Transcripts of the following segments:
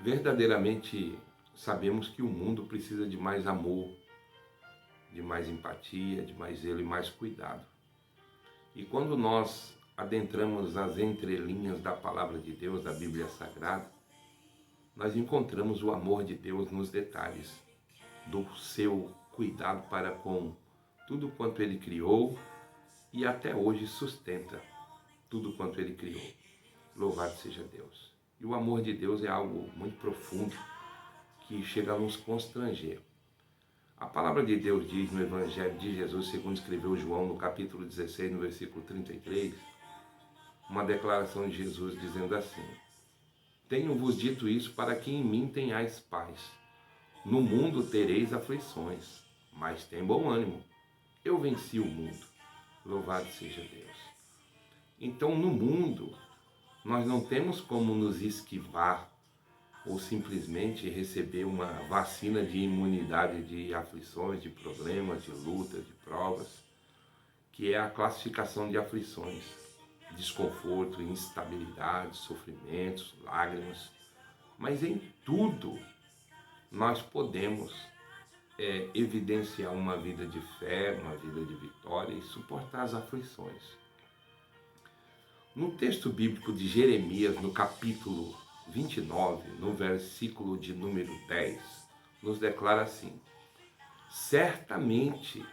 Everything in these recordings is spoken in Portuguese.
Verdadeiramente sabemos que o mundo precisa de mais amor, de mais empatia, de mais zelo e mais cuidado. E quando nós adentramos as entrelinhas da palavra de Deus, da Bíblia Sagrada, nós encontramos o amor de Deus nos detalhes do seu cuidado para com tudo quanto Ele criou e até hoje sustenta tudo quanto Ele criou. Louvado seja Deus. E o amor de Deus é algo muito profundo que chega a nos constranger. A palavra de Deus diz no Evangelho de Jesus, segundo escreveu João, no capítulo 16, no versículo 33, uma declaração de Jesus dizendo assim: tenho-vos dito isso para que em mim tenhais paz. No mundo tereis aflições, mas tem bom ânimo. Eu venci o mundo. Louvado seja Deus. Então, no mundo, nós não temos como nos esquivar ou simplesmente receber uma vacina de imunidade de aflições, de problemas, de lutas, de provas, que é a classificação de aflições: desconforto, instabilidade, sofrimentos, lágrimas. Mas em tudo nós podemos evidenciar uma vida de fé, uma vida de vitória e suportar as aflições. No texto bíblico de Jeremias, no capítulo 29, no versículo de número 10, nos declara assim: certamente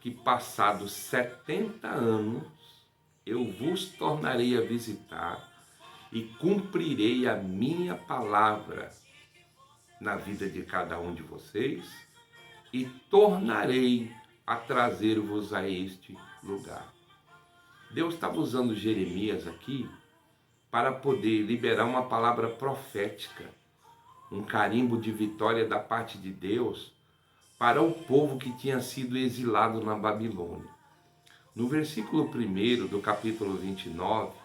que passados 70 anos eu vos tornarei a visitar e cumprirei a minha palavra na vida de cada um de vocês e tornarei a trazer-vos a este lugar. Deus estava usando Jeremias aqui para poder liberar uma palavra profética, um carimbo de vitória da parte de Deus para o povo que tinha sido exilado na Babilônia. No versículo 1 do capítulo 29,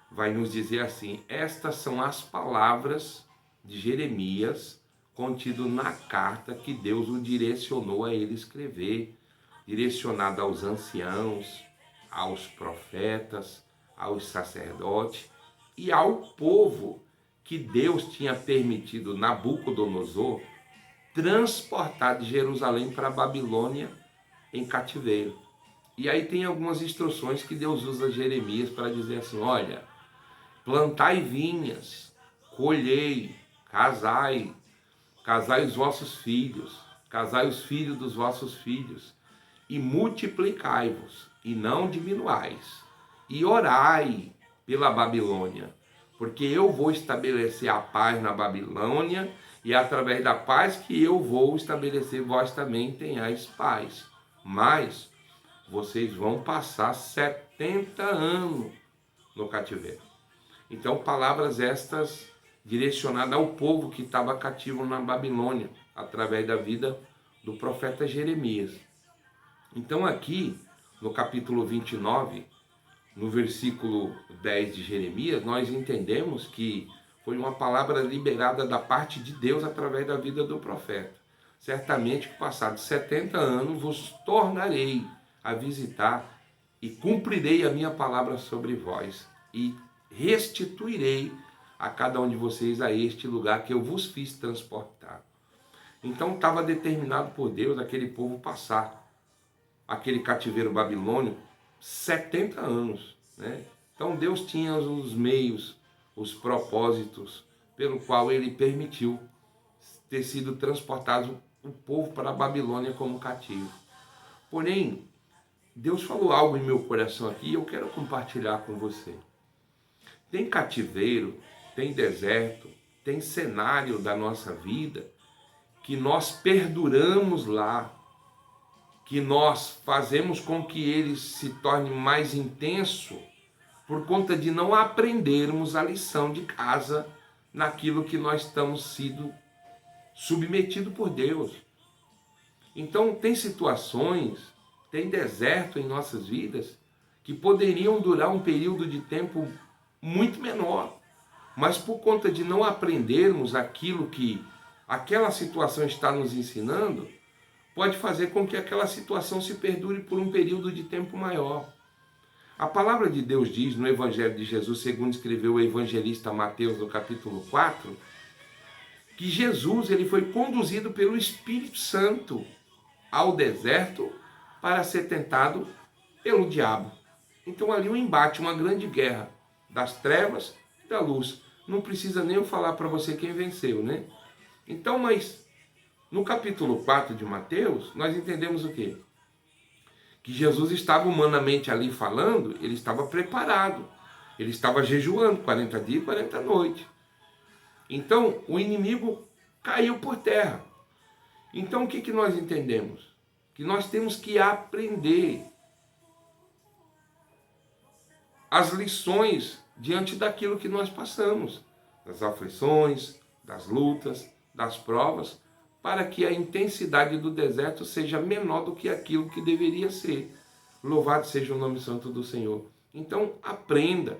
vai nos dizer assim: estas são as palavras de Jeremias contido na carta que Deus o direcionou a ele escrever, direcionada aos anciãos, aos profetas, aos sacerdotes e ao povo que Deus tinha permitido Nabucodonosor transportar de Jerusalém para a Babilônia em cativeiro. E aí tem algumas instruções que Deus usa Jeremias para dizer assim: olha, plantai vinhas, colhei, casai os vossos filhos, casai os filhos dos vossos filhos, e multiplicai-vos, e não diminuais, e orai pela Babilônia, porque eu vou estabelecer a paz na Babilônia, e através da paz que eu vou estabelecer, vós também tenhais paz. Mas vocês vão passar 70 anos no cativeiro. Então, palavras estas direcionadas ao povo que estava cativo na Babilônia, através da vida do profeta Jeremias. Então, aqui, no capítulo 29, no versículo 10 de Jeremias, nós entendemos que foi uma palavra liberada da parte de Deus através da vida do profeta. Certamente que passados 70 anos vos tornarei a visitar e cumprirei a minha palavra sobre vós e restituirei a cada um de vocês a este lugar que eu vos fiz transportar. Então estava determinado por Deus aquele povo passar aquele cativeiro babilônico 70 anos, né? Então Deus tinha os meios, os propósitos pelo qual ele permitiu ter sido transportado o povo para a Babilônia como cativo. Porém, Deus falou algo em meu coração aqui e eu quero compartilhar com você. Tem cativeiro, tem deserto, tem cenário da nossa vida que nós perduramos lá, que nós fazemos com que ele se torne mais intenso por conta de não aprendermos a lição de casa naquilo que nós estamos sido submetidos por Deus. Então tem situações, tem deserto em nossas vidas que poderiam durar um período de tempo muito menor, mas por conta de não aprendermos aquilo que aquela situação está nos ensinando, pode fazer com que aquela situação se perdure por um período de tempo maior. A palavra de Deus diz no Evangelho de Jesus, segundo escreveu o evangelista Mateus no capítulo 4, que Jesus ele foi conduzido pelo Espírito Santo ao deserto para ser tentado pelo diabo. Então ali um embate, uma grande guerra das trevas e da luz. Não precisa nem eu falar para você quem venceu, né? Então, mas no capítulo 4 de Mateus, nós entendemos o quê? Que Jesus estava humanamente ali falando, ele estava preparado. Ele estava jejuando 40 dias e 40 noites. Então, o inimigo caiu por terra. Então, o que nós entendemos? Que nós temos que aprender as lições diante daquilo que nós passamos, das aflições, das lutas, das provas, para que a intensidade do deserto seja menor do que aquilo que deveria ser. Louvado seja o nome santo do Senhor. Então, aprenda,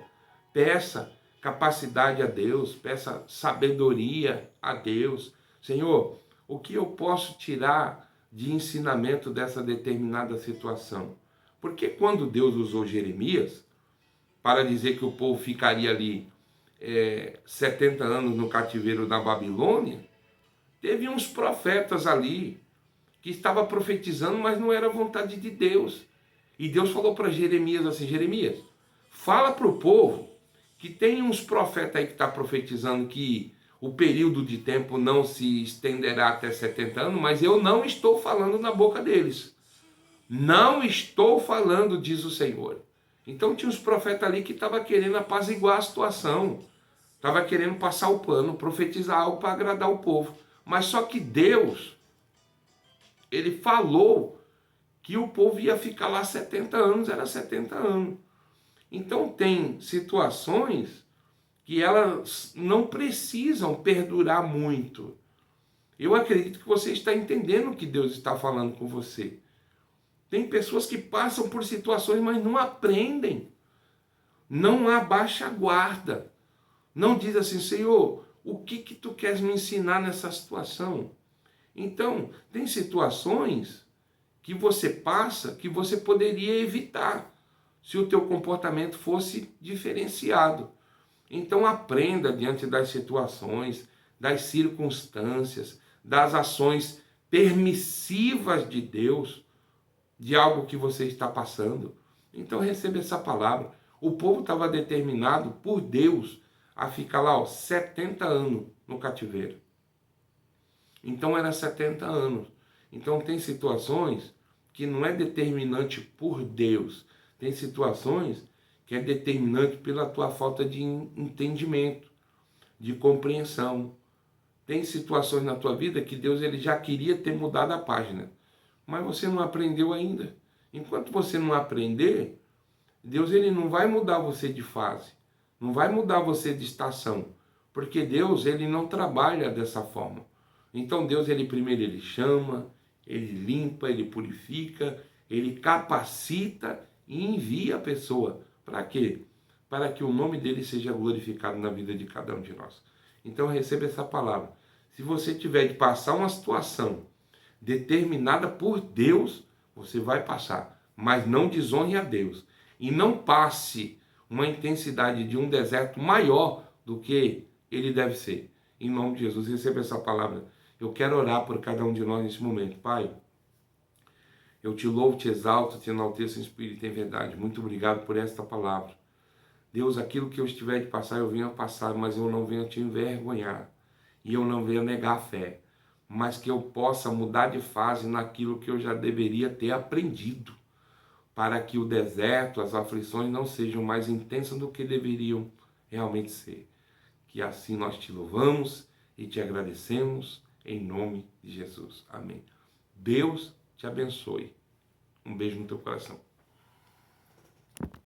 peça capacidade a Deus, peça sabedoria a Deus. Senhor, o que eu posso tirar de ensinamento dessa determinada situação? Porque quando Deus usou Jeremias para dizer que o povo ficaria ali 70 anos no cativeiro da Babilônia, teve uns profetas ali que estavam profetizando, mas não era vontade de Deus. E Deus falou para Jeremias assim: Jeremias, fala para o povo que tem uns profetas aí que estão profetizando que o período de tempo não se estenderá até 70 anos, mas eu não estou falando na boca deles. Não estou falando, diz o Senhor. Então tinha uns profetas ali que estavam querendo apaziguar a situação, estava querendo passar o pano, profetizar algo para agradar o povo. Mas só que Deus, ele falou que o povo ia ficar lá 70 anos, era 70 anos. Então tem situações que elas não precisam perdurar muito. Eu acredito que você está entendendo o que Deus está falando com você. Tem pessoas que passam por situações, mas não aprendem. Não abaixa a guarda. Não diz assim: Senhor, o que tu queres me ensinar nessa situação? Então, tem situações que você passa que você poderia evitar se o teu comportamento fosse diferenciado. Então aprenda diante das situações, das circunstâncias, das ações permissivas de Deus, de algo que você está passando. Então receba essa palavra. O povo estava determinado por Deus a ficar lá 70 anos no cativeiro. Então era 70 anos. Então tem situações que não é determinante por Deus. Tem situações que é determinante pela tua falta de entendimento, de compreensão. Tem situações na tua vida que Deus ele já queria ter mudado a página, mas você não aprendeu ainda. Enquanto você não aprender, Deus ele não vai mudar você de fase, não vai mudar você de estação, porque Deus ele não trabalha dessa forma. Então Deus ele primeiro ele chama, ele limpa, ele purifica, ele capacita e envia a pessoa. Para quê? Para que o nome dele seja glorificado na vida de cada um de nós. Então receba essa palavra. Se você tiver de passar uma situação determinada por Deus, você vai passar, mas não desonre a Deus. E não passe uma intensidade de um deserto maior do que ele deve ser. Em nome de Jesus, receba essa palavra. Eu quero orar por cada um de nós nesse momento. Pai, eu te louvo, te exalto, te enalteço em espírito e em verdade. Muito obrigado por esta palavra. Deus, aquilo que eu estiver de passar, eu venho a passar, mas eu não venho te envergonhar. E eu não venho negar a fé. Mas que eu possa mudar de fase naquilo que eu já deveria ter aprendido. Para que o deserto, as aflições não sejam mais intensas do que deveriam realmente ser. Que assim nós te louvamos e te agradecemos em nome de Jesus. Amém. Deus te abençoe. Um beijo no teu coração.